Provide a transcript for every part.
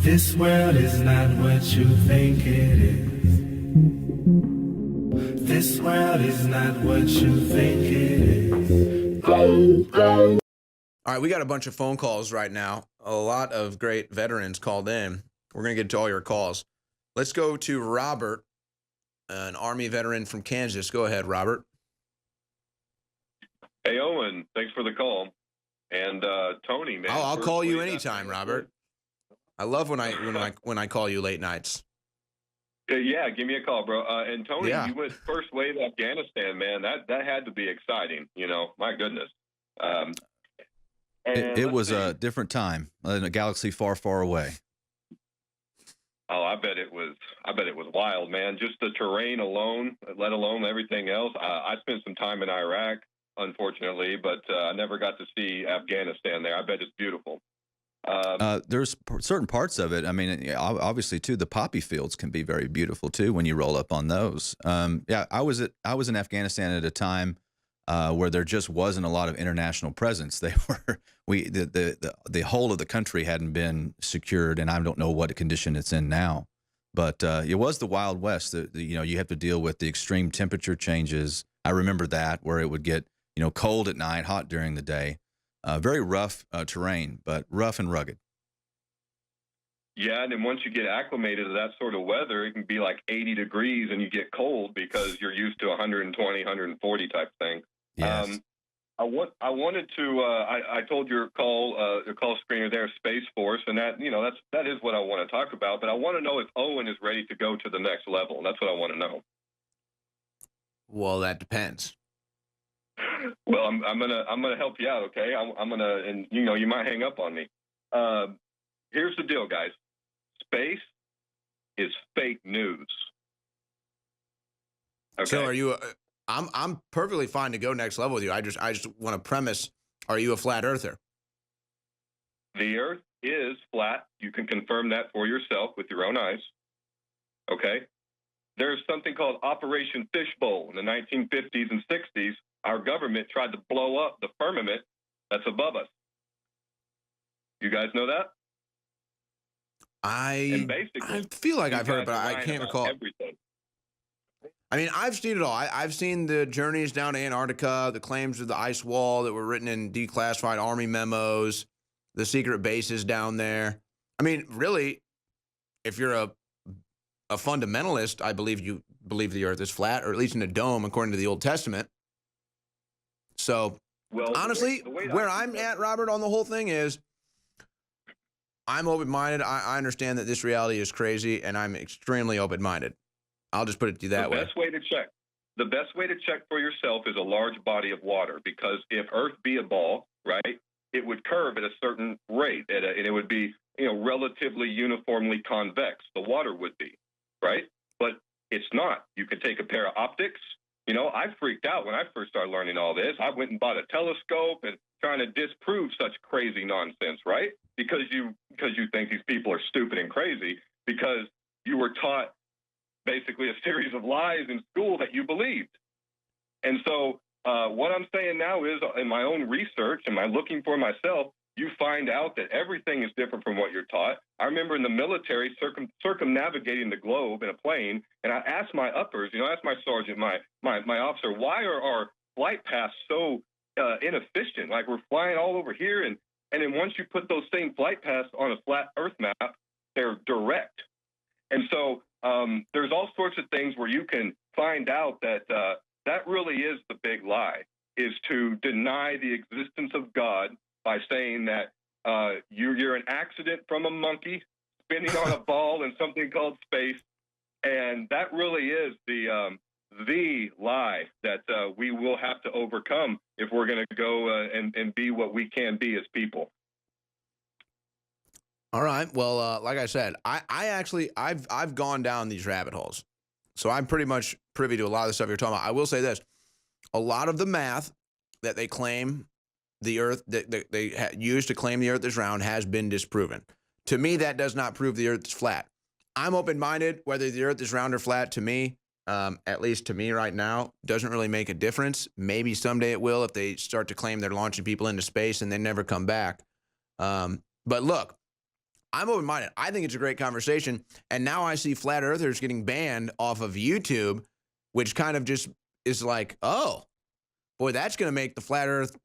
This world is not what you think it is. This world is not what you think it is. All right, we got a bunch of phone calls right now. A lot of great veterans called in. We're going to get to all your calls. Let's go to Robert, an Army veteran from Kansas. Go ahead, Robert. Hey, Owen, thanks for the call. And Tony, man. I'll call you anytime, Robert. I love when I call you late nights. Yeah, give me a call, bro. And Tony, Yeah. you went first wave Afghanistan, man. That had to be exciting. You know, my goodness. It was a different time in a galaxy far, far away. Oh, I bet it was wild, man. Just the terrain alone, let alone everything else. I spent some time in Iraq, unfortunately, but I never got to see Afghanistan there. I bet it's beautiful. There's certain parts of it. I mean, obviously, too, the poppy fields can be very beautiful too when you roll up on those. Yeah, I was in Afghanistan at a time where there just wasn't a lot of international presence. The whole of the country hadn't been secured, and I don't know what condition it's in now. But it was the Wild West. You have to deal with the extreme temperature changes. I remember that, where it would get cold at night, hot during the day. Very rough terrain, but rough and rugged. Yeah, and then once you get acclimated to that sort of weather, it can be like 80 degrees and you get cold because you're used to 120, 140 type thing. Yes. I told your the call screener there, Space Force, and that is what I want to talk about. But I want to know if Owen is ready to go to the next level. That's what I want to know. Well, that depends. Well, I'm gonna help you out, okay? I'm gonna, and you might hang up on me. Here's the deal, guys. Space is fake news. Okay. So are you? I'm perfectly fine to go next level with you. I just want to premise: are you a flat earther? The Earth is flat. You can confirm that for yourself with your own eyes. Okay. There's something called Operation Fishbowl in the 1950s and 60s. Our government tried to blow up the firmament that's above us. You guys know that? I feel like I've heard, but I can't recall. Everything. I mean, I've seen it all. I've seen the journeys down to Antarctica, the claims of the ice wall that were written in declassified Army memos, the secret bases down there. I mean, really, if you're a fundamentalist, I believe you believe the Earth is flat, or at least in a dome, according to the Old Testament. So, well, honestly, where I'm at, Robert, on the whole thing is I'm open-minded. I understand that this reality is crazy, and I'm extremely open-minded. I'll just put it to you that way. The best way to check for yourself is a large body of water, because if Earth be a ball, right, it would curve at a certain rate, and it would be, relatively uniformly convex. The water would be, right? But it's not. You could take a pair of optics. I freaked out when I first started learning all this. I went and bought a telescope and trying to disprove such crazy nonsense, right? Because you think these people are stupid and crazy, because you were taught basically a series of lies in school that you believed. And so what I'm saying now is, in my own research and my looking for myself, you find out that everything is different from what you're taught. I remember in the military circumnavigating the globe in a plane, and I asked my uppers, I asked my sergeant, my officer, why are our flight paths so inefficient? Like, we're flying all over here, and then once you put those same flight paths on a flat Earth map, they're direct. And so there's all sorts of things where you can find out that that really is the big lie, is to deny the existence of God by saying that you're an accident from a monkey spinning on a ball in something called space. And that really is the lie that we will have to overcome if we're going to go and be what we can be as people. All right. Well, like I said, I've gone down these rabbit holes, so I'm pretty much privy to a lot of the stuff you're talking about. I will say this: a lot of the math that they claim the Earth that they use to claim the Earth is round has been disproven. To me, that does not prove the Earth is flat. I'm open-minded. Whether the Earth is round or flat, to me, at least to me right now, doesn't really make a difference. Maybe someday it will if they start to claim they're launching people into space and they never come back. But look, I'm open-minded. I think it's a great conversation. And now I see flat earthers getting banned off of YouTube, which kind of just is like, oh, boy, that's going to make the flat earth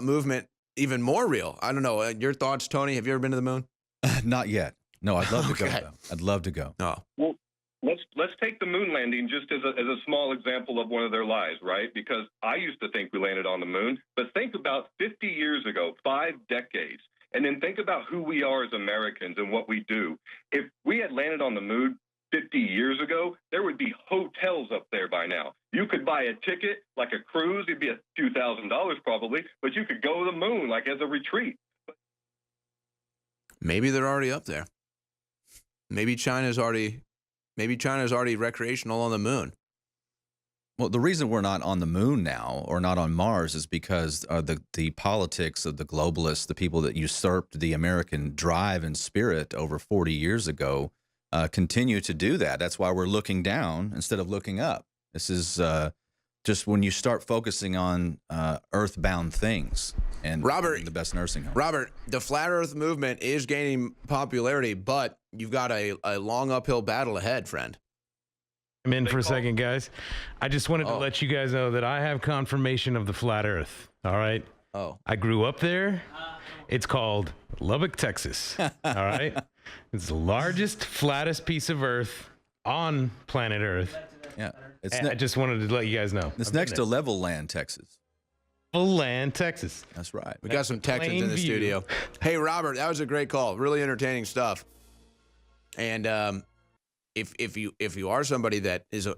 movement even more real. I don't know. Your thoughts, Tony? Have you ever been to the moon? Not yet. No, I'd love to go, Okay. though. I'd love to go. Oh. Well, let's take the moon landing just as a small example of one of their lies, right? Because I used to think we landed on the moon, but think about 50 years ago, 5 decades, and then think about who we are as Americans and what we do. If we had landed on the moon 50 years ago, there would be hotels up there by now. You could buy a ticket, like a cruise, it'd be a few $1,000s probably, but you could go to the moon like as a retreat. Maybe they're already up there. Maybe China's already recreational on the moon. Well, the reason we're not on the moon now or not on Mars is because the politics of the globalists, the people that usurped the American drive and spirit over 40 years ago, continue to do that. That's why we're looking down instead of looking up. This is just when you start focusing on earthbound things and Robert, the best nursing home. Robert, the flat earth movement is gaining popularity, but you've got a long uphill battle ahead, friend. I'm in for a second, guys. I just wanted to let you guys know that I have confirmation of the flat earth. All right. Oh. I grew up there. It's called Lubbock, Texas. All right. It's the largest, flattest piece of earth on planet Earth. Yeah. I just wanted to let you guys know. It's next to Level Land, Texas. Level Land, Texas. That's right. We got some Texans in the studio. Hey, Robert, that was a great call. Really entertaining stuff. And if you are somebody that is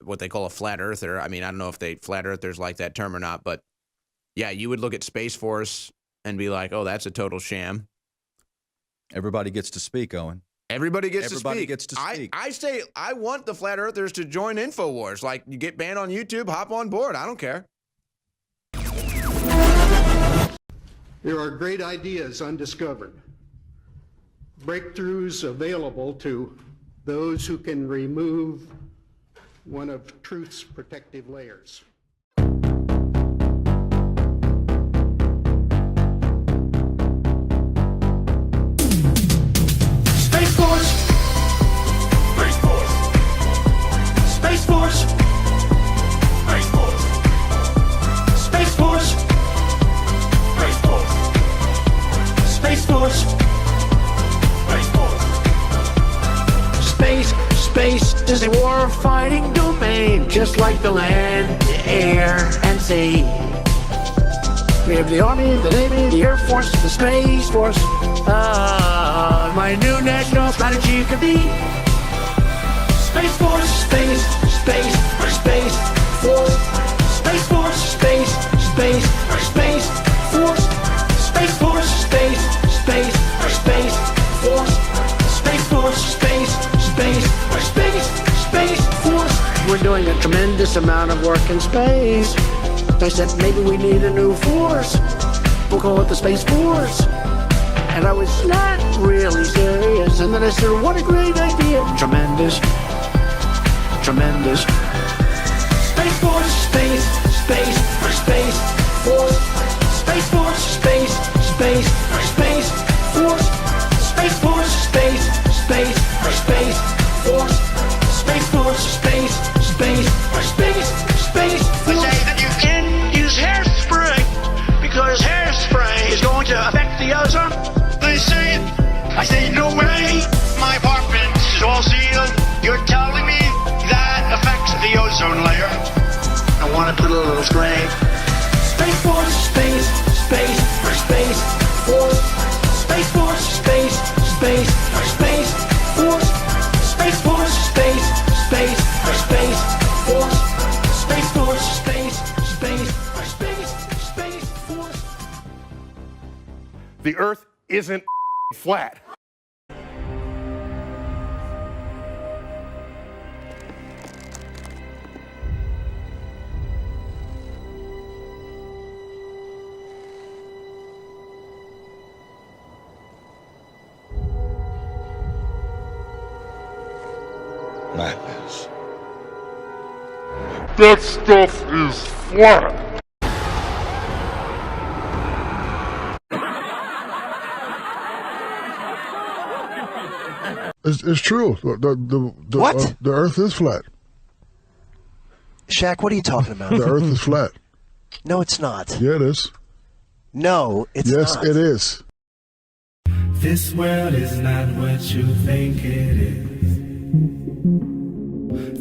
what they call a flat earther, I mean, I don't know if flat earthers like that term or not, but yeah, you would look at Space Force and be like, oh, that's a total sham. Everybody gets to speak, Owen. Everybody gets to speak. I say I want the flat earthers to join Infowars. Like, you get banned on YouTube, hop on board. I don't care. There are great ideas undiscovered, breakthroughs available to those who can remove one of truth's protective layers. Space Force! Space Force! Space Force! Space Force! Space Force! Space Force! Space Force! Space Force! Space is a war-fighting domain, just like the land, the air, and sea. We have the Army, the Navy, the Air Force, the Space Force. My new national strategy could be Space Force, Space Force, Space Force, Space Force, Space Force, Space Force, Space Force, Space Force. We're doing a tremendous amount of work in space. I said maybe we need a new force. We'll call it the Space Force. And I was not really serious. And then I said, what a great idea. Tremendous. Space Force, Space Force. Space Force, Space Force. Space Force, Space Force. Space Force, Space Force. They say that you can't use hairspray because hairspray is going to affect the ozone. They say it. I say no way. My apartment is all sealed. You're telling me that affects the ozone layer. I want to put a little spray. Space Force, Space Force. Space Force, Space Force. Space Force, Space Force. Space Force, Space Force. The Earth isn't flat. Madness. That stuff is flat. It's true. What? The Earth is flat. Shaq, what are you talking about? The Earth is flat. No, it's not. Yeah, it is. No, it's not. Yes, it is. This world is not what you think it is.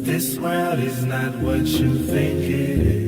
This world is not what you think it is.